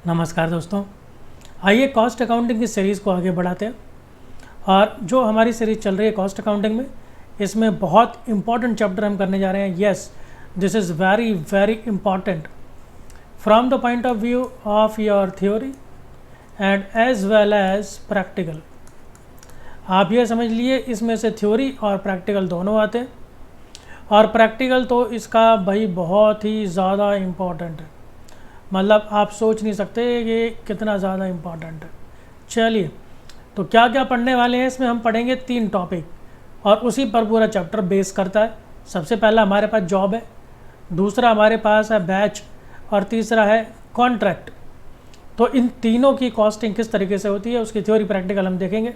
नमस्कार दोस्तों, आइए कॉस्ट अकाउंटिंग की सीरीज़ को आगे बढ़ाते हैं। और जो हमारी सीरीज़ चल रही है कॉस्ट अकाउंटिंग में, इसमें बहुत इंपॉर्टेंट चैप्टर हम करने जा रहे हैं। Yes, this is very very important from the point of view of your theory and as well as practical. आप ये समझ लिए, इसमें से थ्योरी और प्रैक्टिकल दोनों आते हैं, और प्रैक्टिकल तो इसका भाई बहुत ही ज़्यादा इम्पॉर्टेंट है। मतलब आप सोच नहीं सकते कि कितना ज़्यादा इम्पॉर्टेंट है। चलिए, तो क्या क्या पढ़ने वाले हैं इसमें? हम पढ़ेंगे 3 टॉपिक और उसी पर पूरा चैप्टर बेस करता है। सबसे पहला हमारे पास जॉब है, दूसरा हमारे पास है बैच, और तीसरा है कॉन्ट्रैक्ट। तो इन तीनों की कॉस्टिंग किस तरीके से होती है, उसकी थ्योरी प्रैक्टिकल हम देखेंगे।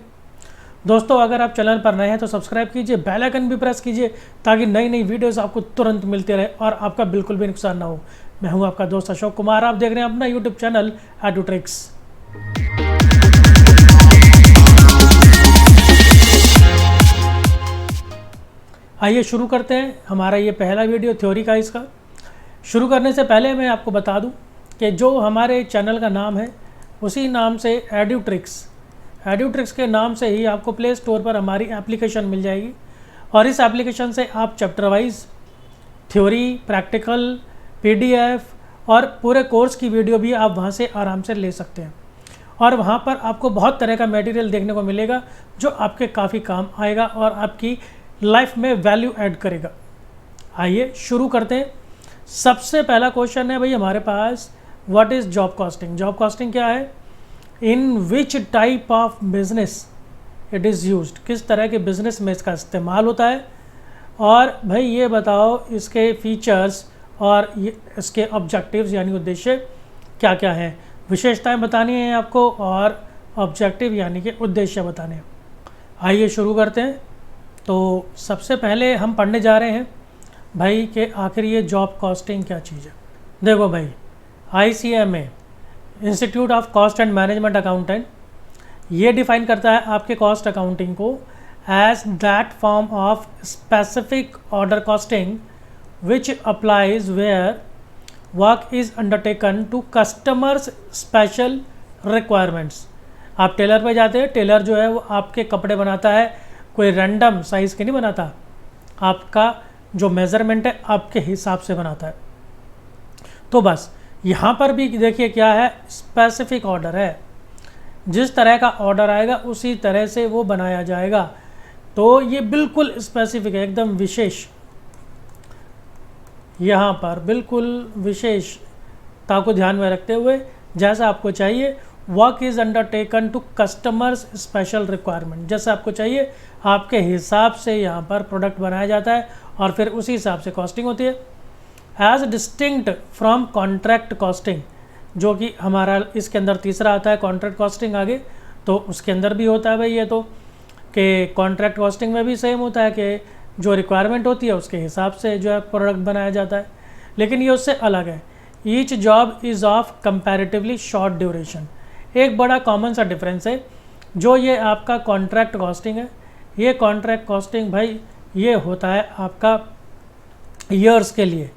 दोस्तों, अगर आप चैनल पर नए हैं तो सब्सक्राइब कीजिए, बेल आइकन भी प्रेस कीजिए ताकि नई नई वीडियोस आपको तुरंत मिलते रहे और आपका बिल्कुल भी नुकसान ना हो। मैं हूं आपका दोस्त अशोक कुमार, आप देख रहे हैं अपना यूट्यूब चैनल एडुट्रिक्स। आइए शुरू करते हैं हमारा ये पहला वीडियो थ्योरी का। इसका शुरू करने से पहले मैं आपको बता दूं कि जो हमारे चैनल का नाम है उसी नाम से एडुट्रिक्स के नाम से ही आपको प्ले स्टोर पर हमारी एप्लीकेशन मिल जाएगी, और इस एप्लीकेशन से आप chapter wise theory, practical, PDF और पूरे कोर्स की वीडियो भी आप वहां से आराम से ले सकते हैं। और वहां पर आपको बहुत तरह का मटेरियल देखने को मिलेगा जो आपके काफ़ी काम आएगा और आपकी लाइफ में वैल्यू ऐड करेगा। आइए शुरू करते हैं। सबसे पहला क्वेश्चन है भाई हमारे पास, what is job costing? Job costing क्या है? In which type of business it is used? किस तरह के बिजनेस में इसका इस्तेमाल होता है? और भाई ये बताओ इसके फीचर्स और ये इसके ऑब्जेक्टिव्स यानी उद्देश्य क्या क्या हैं। विशेषताएं बतानी है आपको और ऑब्जेक्टिव यानी कि उद्देश्य बताने हैं। आइए शुरू करते हैं। तो सबसे पहले हम पढ़ने जा रहे हैं भाई कि आखिर ये जॉब कॉस्टिंग क्या चीज़ है। देखो भाई, ICMA institute of cost and management accountant ये डिफाइन करता है आपके कॉस्ट अकाउंटिंग को as that form of specific order costing which applies where work is undertaken to customers special requirements। आप टेलर पे जाते हैं, टेलर जो है वो आपके कपड़े बनाता है, कोई रैंडम साइज़ के नहीं बनाता, आपका जो मेज़रमेंट है आपके हिसाब से बनाता है। तो बस यहाँ पर भी देखिए क्या है, स्पेसिफिक ऑर्डर है। जिस तरह का ऑर्डर आएगा उसी तरह से वो बनाया जाएगा। तो ये बिल्कुल स्पेसिफिक है, एकदम विशेष। यहाँ पर बिल्कुल विशेषता को ध्यान में रखते हुए जैसा आपको चाहिए, work is undertaken to customers special requirement, जैसा आपको चाहिए आपके हिसाब से यहाँ पर प्रोडक्ट बनाया जाता है और फिर उसी हिसाब से कॉस्टिंग होती है। As distinct from contract costing, जो कि हमारा इसके अंदर तीसरा आता है कॉन्ट्रैक्ट कॉस्टिंग आगे, तो उसके अंदर भी होता है भाई ये तो कि कॉन्ट्रैक्ट कॉस्टिंग में भी सेम होता है कि जो रिक्वायरमेंट होती है उसके हिसाब से जो है प्रोडक्ट बनाया जाता है, लेकिन ये उससे अलग है। Each job is of comparatively short duration. एक बड़ा कॉमन सा डिफरेंस है, जो ये आपका कॉन्ट्रैक्ट कॉस्टिंग है, ये कॉन्ट्रैक्ट कॉस्टिंग भाई ये होता है आपका ईयर्स के लिए।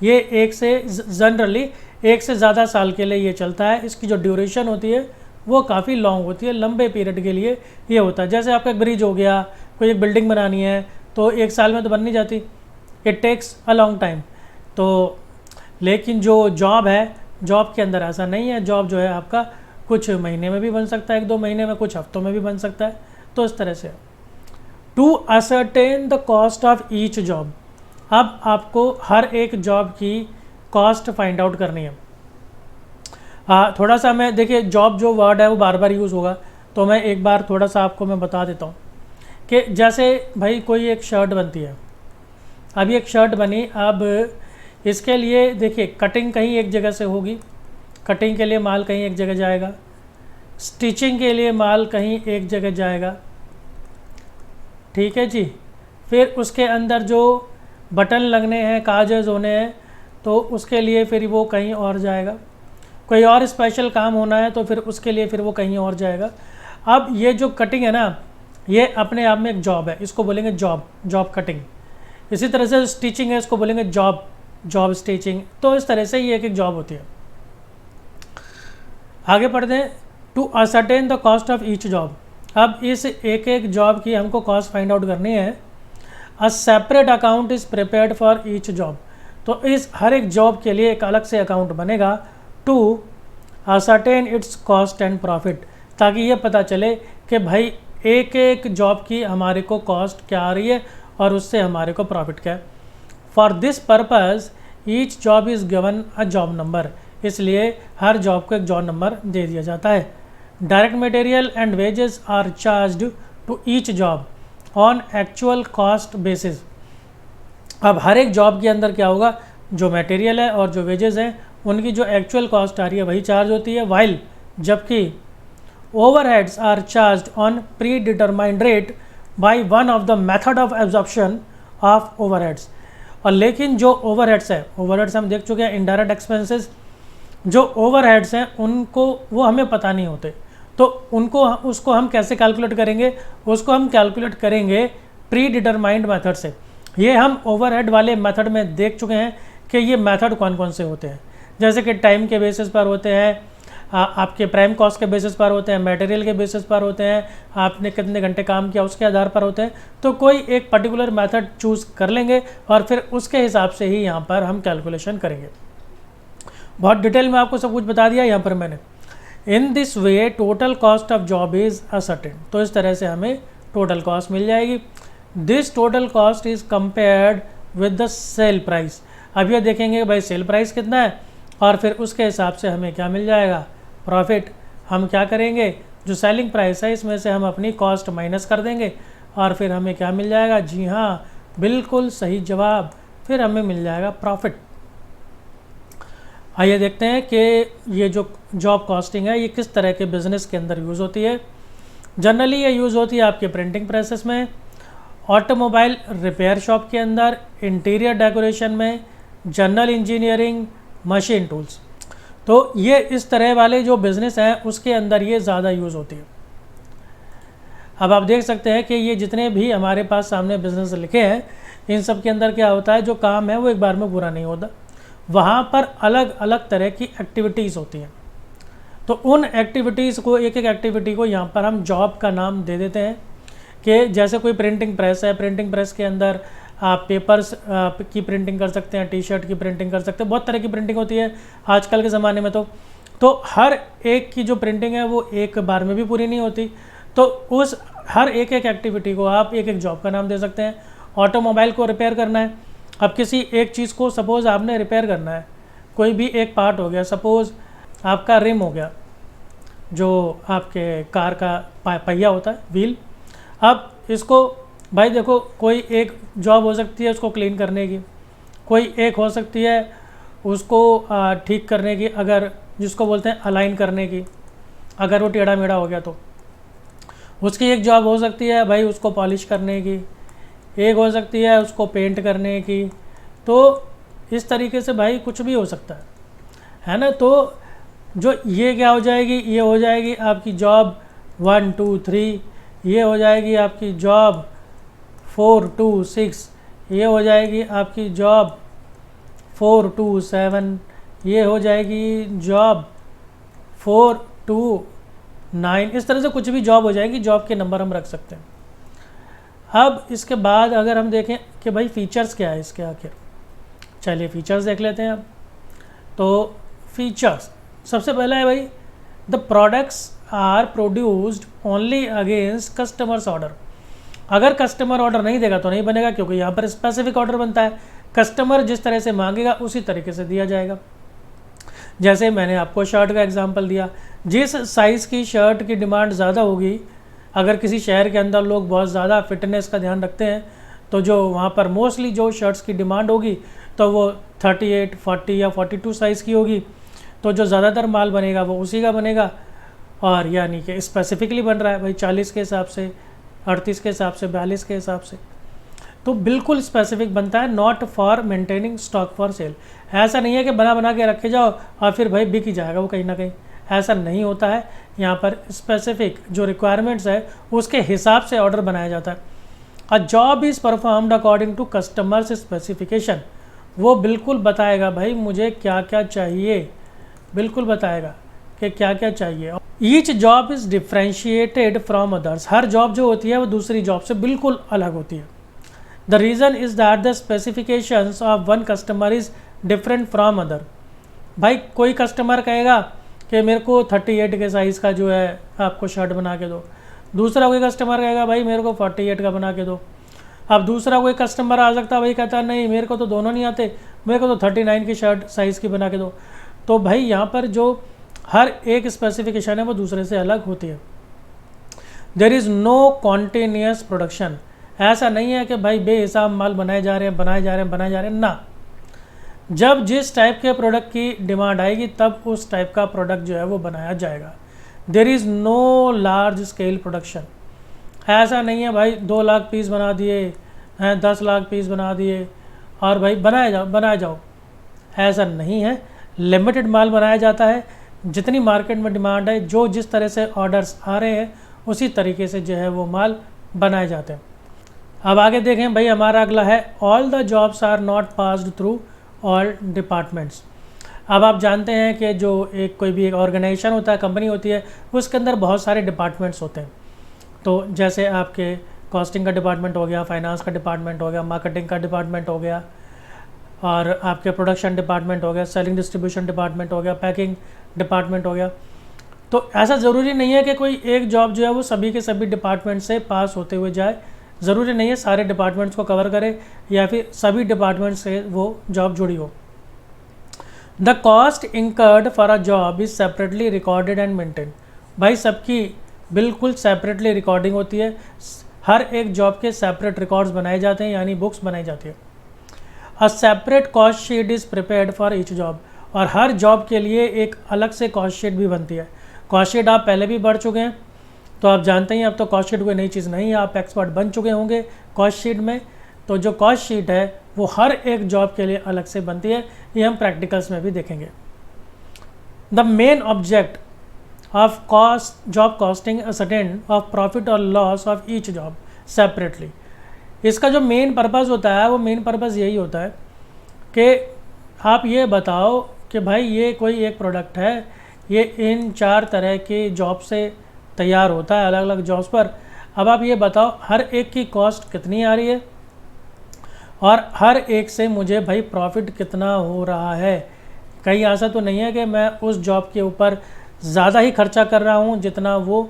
ये जनरली 1 से ज़्यादा साल के लिए ये चलता है। इसकी जो ड्यूरेशन होती है वो काफ़ी लॉन्ग होती है, लंबे पीरियड के लिए ये होता है। जैसे आपका ब्रिज हो गया, कोई एक बिल्डिंग बनानी है तो 1 साल में तो बन नहीं जाती, it takes a long time. तो लेकिन जो जॉब है, जॉब के अंदर ऐसा नहीं है। जॉब जो है आपका कुछ महीने में भी बन सकता है, 1-2 महीने में, कुछ हफ्तों में भी बन सकता है। तो इस तरह से to ascertain the cost of each job, अब आपको हर एक जॉब की कॉस्ट फाइंड आउट करनी है। थोड़ा सा मैं देखिए, जॉब जो वर्ड है वो बार बार यूज़ होगा, तो मैं एक बार थोड़ा सा आपको मैं बता देता हूँ कि जैसे भाई कोई एक शर्ट बनती है। अब ये एक शर्ट बनी, अब इसके लिए देखिए कटिंग कहीं एक जगह से होगी, कटिंग के लिए माल कहीं एक जगह जाएगा, स्टिचिंग के लिए माल कहीं एक जगह जाएगा, ठीक है जी। फिर उसके अंदर जो बटन लगने हैं, काजज़ होने हैं, तो उसके लिए फिर वो कहीं और जाएगा। कोई और स्पेशल काम होना है तो फिर उसके लिए फिर वो कहीं और जाएगा। अब ये जो कटिंग है ना, ये अपने आप में एक जॉब है, इसको बोलेंगे जॉब कटिंग। इसी तरह से स्टिचिंग है, इसको बोलेंगे जॉब स्टिचिंग। तो इस तरह से ये एक जॉब होती है। आगे पढ़ते हैं, to ascertain the cost of each job. अब इस एक एक जॉब की हमको कॉस्ट फाइंड आउट करनी है। A separate account is prepared for each job, तो इस हर एक जॉब के लिए एक अलग से अकाउंट बनेगा to ascertain its cost and profit, ताकि ये पता चले कि भाई एक एक जॉब की हमारे को कॉस्ट क्या आ रही है और उससे हमारे को प्रॉफिट क्या है। For this purpose each job is given a job number, इसलिए हर जॉब को एक जॉब नंबर दे दिया जाता है। Direct material and wages are charged to each job on actual cost basis. अब हर एक जॉब के अंदर क्या होगा, जो मटेरियल है और जो वेजेस हैं उनकी जो एक्चुअल कॉस्ट आ रही है वही चार्ज होती है, वाइल जबकि overheads are charged on predetermined rate by one of the method of absorption of overheads. और लेकिन जो ओवरहेड्स है, ओवरहेड्स हम देख चुके हैं इनडायरेक्ट एक्सपेंसेस, जो ओवरहेड्स हैं उनको वो हमें पता नहीं होते, तो उसको हम कैसे कैलकुलेट करेंगे, उसको हम कैलकुलेट करेंगे प्री डिटरमाइंड मेथड से। ये हम ओवरहेड वाले मेथड में देख चुके हैं कि ये मेथड कौन कौन से होते हैं, जैसे कि टाइम के बेसिस पर होते हैं, आपके प्राइम कॉस्ट के बेसिस पर होते हैं, मटेरियल के बेसिस पर होते हैं, आपने कितने घंटे काम किया उसके आधार पर होते हैं। तो कोई एक पर्टिकुलर मेथड चूज़ कर लेंगे और फिर उसके हिसाब से ही यहाँ पर हम कैलकुलेशन करेंगे। बहुत डिटेल में आपको सब कुछ बता दिया यहाँ पर मैंने। In this way total cost of job is ascertain, तो इस तरह से हमें टोटल कॉस्ट मिल जाएगी। This total cost is compared with the sale price. अब ये देखेंगे भाई सेल प्राइस कितना है और फिर उसके हिसाब से हमें क्या मिल जाएगा, प्रॉफिट। हम क्या करेंगे, जो सेलिंग प्राइस है इसमें से हम अपनी कॉस्ट माइनस कर देंगे और फिर हमें क्या मिल जाएगा, जी हाँ बिल्कुल सही जवाब, फिर हमें मिल जाएगा प्रॉफिट। आइए देखते हैं कि ये जो जॉब कॉस्टिंग है ये किस तरह के बिजनेस के अंदर यूज़ होती है। जनरली ये यूज़ होती है आपके प्रिंटिंग प्रेसेस में, ऑटोमोबाइल रिपेयर शॉप के अंदर, इंटीरियर डेकोरेशन में, जनरल इंजीनियरिंग, मशीन टूल्स। तो ये इस तरह वाले जो बिज़नेस हैं उसके अंदर ये ज़्यादा यूज़ होती है। अब आप देख सकते हैं कि ये जितने भी हमारे पास सामने बिज़नेस लिखे हैं इन सब के अंदर क्या होता है, जो काम है वो एक बार में पूरा नहीं होता, वहाँ पर अलग अलग तरह की एक्टिविटीज़ होती हैं। तो उन एक्टिविटीज़ को, एक एक एक्टिविटी को यहाँ पर हम जॉब का नाम दे देते हैं। कि जैसे कोई प्रिंटिंग प्रेस है, प्रिंटिंग प्रेस के अंदर आप पेपर्स की प्रिंटिंग कर सकते हैं, टी शर्ट की प्रिंटिंग कर सकते हैं, बहुत तरह की प्रिंटिंग होती है आजकल के ज़माने में। तो हर एक की जो प्रिंटिंग है वो एक बार में भी पूरी नहीं होती, तो उस हर एक एक एक्टिविटी को आप एक एक जॉब का नाम दे सकते हैं। ऑटोमोबाइल को रिपेयर करना है, अब किसी एक चीज़ को सपोज़ आपने रिपेयर करना है, कोई भी एक पार्ट हो गया, सपोज़ आपका रिम हो गया, जो आपके कार का पहिया होता है, व्हील। अब इसको भाई देखो, कोई एक जॉब हो सकती है उसको क्लीन करने की, कोई एक हो सकती है उसको ठीक करने की, अगर जिसको बोलते हैं अलाइन करने की, अगर वो टेढ़ा मेढ़ा हो गया तो उसकी एक जॉब हो सकती है भाई उसको पॉलिश करने की, एक हो सकती है उसको पेंट करने की। तो इस तरीके से भाई कुछ भी हो सकता है ना। तो जो ये क्या हो जाएगी, ये हो जाएगी आपकी जॉब 1 2 3, ये हो जाएगी आपकी जॉब 4 2 6, ये हो जाएगी आपकी जॉब 4 2 7, ये हो जाएगी जॉब 4 2 9। इस तरह से कुछ भी जॉब हो जाएगी, जॉब के नंबर हम रख सकते हैं। अब इसके बाद अगर हम देखें कि भाई फीचर्स क्या है इसके, आखिर चलिए फीचर्स देख लेते हैं अब। तो फीचर्स सबसे पहला है भाई, the products are produced only against customers order. अगर कस्टमर ऑर्डर नहीं देगा तो नहीं बनेगा, क्योंकि यहाँ पर स्पेसिफिक ऑर्डर बनता है, कस्टमर जिस तरह से मांगेगा उसी तरीके से दिया जाएगा। जैसे मैंने आपको शर्ट का एग्जांपल दिया, जिस साइज़ की शर्ट की डिमांड ज़्यादा होगी, अगर किसी शहर के अंदर लोग बहुत ज़्यादा फिटनेस का ध्यान रखते हैं, तो जो वहाँ पर मोस्टली जो शर्ट्स की डिमांड होगी तो वो 38, 40 या 42 साइज़ की होगी। तो जो ज़्यादातर माल बनेगा वो उसी का बनेगा, और यानी कि स्पेसिफिकली बन रहा है भाई 40 के हिसाब से, 38 के हिसाब से, 42 के हिसाब से, तो बिल्कुल स्पेसिफिक बनता है। Not for maintaining stock for sale. ऐसा नहीं है कि बना के रखे जाओ और फिर भाई बिक ही जाएगा वो कहीं ना कहीं, ऐसा नहीं होता है। यहाँ पर स्पेसिफिक जो रिक्वायरमेंट्स है उसके हिसाब से ऑर्डर बनाया जाता है। A job is performed according to customers specification. वो बिल्कुल बताएगा भाई मुझे क्या क्या चाहिए, बिल्कुल बताएगा कि क्या क्या चाहिए। Each job is differentiated from others, her job जो होती है वो दूसरी जॉब से बिल्कुल अलग होती है। The reason is that the specifications of one customer is different from other. भाई कोई कस्टमर कहेगा कि मेरे को 38 के साइज़ का जो है आपको शर्ट बना के दो, दूसरा कोई कस्टमर कहेगा भाई मेरे को 48 का बना के दो। अब दूसरा कोई कस्टमर आ सकता है, भाई कहता है नहीं मेरे को तो दोनों नहीं आते, मेरे को तो 39 की शर्ट साइज़ की बना के दो। तो भाई यहाँ पर जो हर एक स्पेसिफिकेशन है वो दूसरे से अलग होती है। There is no continuous production, ऐसा नहीं है कि भाई बेहिसाब माल बनाए जा रहे हैं ना। जब जिस टाइप के प्रोडक्ट की डिमांड आएगी तब उस टाइप का प्रोडक्ट जो है वो बनाया जाएगा। There is no large scale production, ऐसा नहीं है भाई 2 लाख पीस बना दिए हैं, 10 लाख पीस बना दिए और भाई बनाए जाओ, ऐसा नहीं है। लिमिटेड माल बनाया जाता है, जितनी मार्केट में डिमांड है, जो जिस तरह से ऑर्डर्स आ रहे हैं उसी तरीके से जो है वो माल बनाए जाते हैं। अब आगे देखें भाई, हमारा अगला है all the jobs are not passed through all departments. अब आप जानते हैं कि जो कोई भी एक ऑर्गेनाइजेशन होता है, कंपनी होती है, उसके अंदर बहुत सारे डिपार्टमेंट्स होते हैं। तो जैसे आपके कॉस्टिंग का डिपार्टमेंट हो गया, फाइनेंस का डिपार्टमेंट हो गया, मार्केटिंग का डिपार्टमेंट हो गया, और आपके प्रोडक्शन डिपार्टमेंट हो गया, सेलिंग डिस्ट्रीब्यूशन डिपार्टमेंट हो गया, पैकिंग डिपार्टमेंट हो गया। तो ऐसा ज़रूरी नहीं है कि कोई एक जॉब जो है वो सभी के सभी डिपार्टमेंट से पास होते हुए जाए, ज़रूरी नहीं है सारे डिपार्टमेंट्स को कवर करे या फिर सभी डिपार्टमेंट से वो जॉब जुड़ी हो। The cost incurred for a job is separately recorded and maintain. भाई सबकी बिल्कुल सेपरेटली रिकॉर्डिंग होती है, हर एक जॉब के सेपरेट रिकॉर्ड्स बनाए जाते हैं, यानी बुक्स बनाई जाती है। A separate cost sheet is prepared for each job, और हर जॉब के लिए एक अलग से कॉस्ट शीट भी बनती है। कॉस्ट शीट आप पहले भी पढ़ चुके हैं तो आप जानते हैं, अब तो कॉस्ट शीट कोई नई चीज़ नहीं है, आप एक्सपर्ट बन चुके होंगे कॉस्ट शीट में। तो जो कॉस्ट शीट है वो हर एक जॉब के लिए अलग से बनती है, ये हम प्रैक्टिकल्स में भी देखेंगे। The main object of job costing ascertain of profit और loss of each job separately. इसका जो मेन पर्पज़ होता है वो मेन पर्पज़ यही होता है कि आप ये बताओ कि भाई ये कोई एक प्रोडक्ट है, ये इन 4 तरह की जॉब से तैयार होता है अलग अलग जॉब्स पर। अब आप ये बताओ हर एक की कॉस्ट कितनी आ रही है और हर एक से मुझे भाई प्रॉफिट कितना हो रहा है। कहीं ऐसा तो नहीं है कि मैं उस जॉब के ऊपर ज़्यादा ही खर्चा कर रहा हूँ जितना वो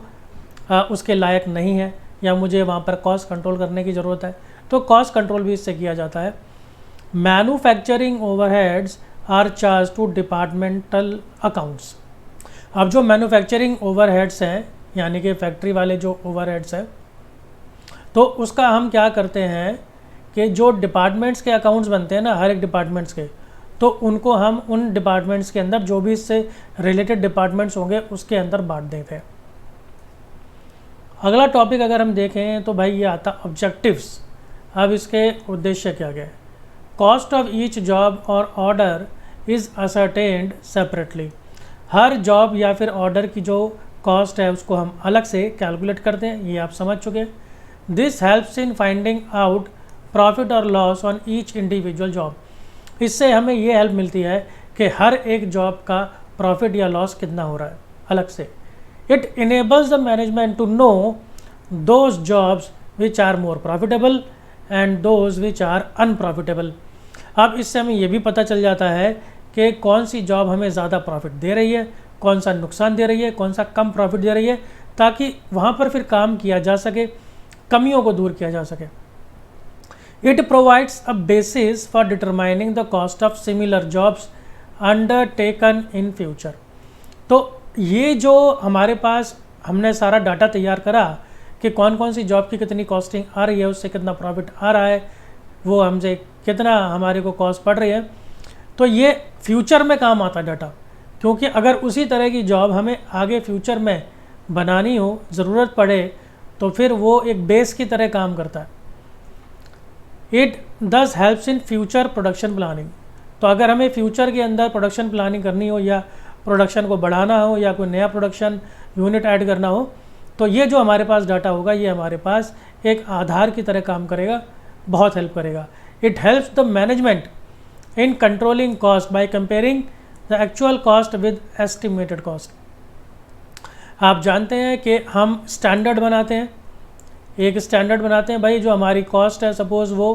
उसके लायक नहीं है, या मुझे वहाँ पर कॉस्ट कंट्रोल करने की ज़रूरत है। तो कॉस्ट कंट्रोल भी इससे किया जाता है। Manufacturing overheads are charge to departmental accounts. अब जो मैन्युफैक्चरिंग ओवरहेड्स हैं, यानी कि फैक्ट्री वाले जो ओवरहेड्स हैं, तो उसका हम क्या करते हैं कि जो डिपार्टमेंट्स के अकाउंट्स बनते हैं ना हर एक डिपार्टमेंट्स के, तो उनको हम उन डिपार्टमेंट्स के अंदर जो भी इससे रिलेटेड डिपार्टमेंट्स होंगे उसके अंदर बांट देते हैं। अगला टॉपिक अगर हम देखें तो भाई ये आता ऑब्जेक्टिव्स। अब इसके उद्देश्य क्या क्या है। कॉस्ट ऑफ ईच जॉब और order is ascertained separately. Her job या फिर ऑर्डर की जो कॉस्ट है उसको हम अलग से कैलकुलेट करते हैं, ये आप समझ चुके हैं। This helps in finding out profit और loss on each individual job. इससे हमें ये हेल्प मिलती है कि हर एक जॉब का प्रॉफिट या लॉस कितना हो रहा है अलग से। It enables the management to know those jobs which are more profitable and those which are unprofitable. अब इससे हमें ये भी पता चल जाता है कि कौन सी जॉब हमें ज़्यादा प्रॉफिट दे रही है, कौन सा नुकसान दे रही है, कौन सा कम प्रॉफिट दे रही है, ताकि वहाँ पर फिर काम किया जा सके, कमियों को दूर किया जा सके। It provides a basis for determining the cost of similar jobs undertaken in future. तो ये जो हमारे पास हमने सारा डाटा तैयार करा कि कौन कौन सी जॉब की कितनी कॉस्टिंग आ रही है, उससे कितना प्रॉफिट आ रहा है, वो हमसे कितना हमारे को कॉस्ट पड़ रही है, तो ये फ्यूचर में काम आता डाटा। क्योंकि अगर उसी तरह की जॉब हमें आगे फ्यूचर में बनानी हो, ज़रूरत पड़े, तो फिर वो एक बेस की तरह काम करता है। इट दस helps in future production planning. तो अगर हमें फ्यूचर के अंदर प्रोडक्शन प्लानिंग करनी हो या प्रोडक्शन को बढ़ाना हो या कोई नया प्रोडक्शन यूनिट ऐड करना हो, तो ये जो हमारे पास डाटा होगा ये हमारे पास एक आधार की तरह काम करेगा, बहुत हेल्प करेगा। It helps the management in controlling cost by comparing the actual cost with estimated cost. आप जानते हैं कि हम स्टैंडर्ड बनाते हैं, एक स्टैंडर्ड बनाते हैं भाई, जो हमारी कॉस्ट है सपोज़ वो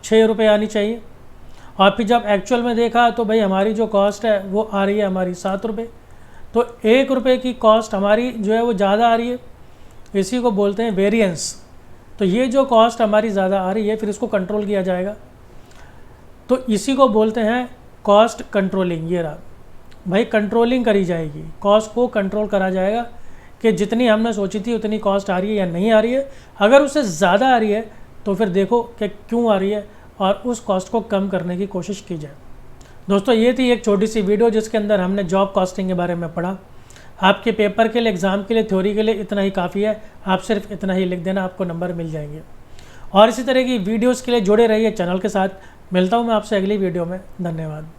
6 रुपये आनी चाहिए, और फिर जब एक्चुअल में देखा तो भाई हमारी जो कॉस्ट है वो आ रही है हमारी 7 रुपये। तो 1 रुपये की कॉस्ट हमारी जो है वो ज़्यादा आ रही है, इसी को बोलते हैं वेरिएंस। तो ये जो कॉस्ट हमारी ज़्यादा आ रही है फिर इसको कंट्रोल किया जाएगा, तो इसी को बोलते हैं कॉस्ट कंट्रोलिंग। ये रहा भाई, कंट्रोलिंग करी जाएगी, कॉस्ट को कंट्रोल करा जाएगा कि जितनी हमने सोची थी उतनी कॉस्ट आ रही है या नहीं आ रही है। अगर उससे ज़्यादा आ रही है तो फिर देखो कि क्यों आ रही है और उस कॉस्ट को कम करने की कोशिश की जाए। दोस्तों ये थी एक छोटी सी वीडियो जिसके अंदर हमने जॉब कॉस्टिंग के बारे में पढ़ा। आपके पेपर के लिए, एग्ज़ाम के लिए, थ्योरी के लिए इतना ही काफ़ी है, आप सिर्फ इतना ही लिख देना, आपको नंबर मिल जाएंगे। और इसी तरह की वीडियोज़ के लिए जुड़े रहिए चैनल के साथ। मिलता हूँ मैं आपसे अगली वीडियो में। धन्यवाद।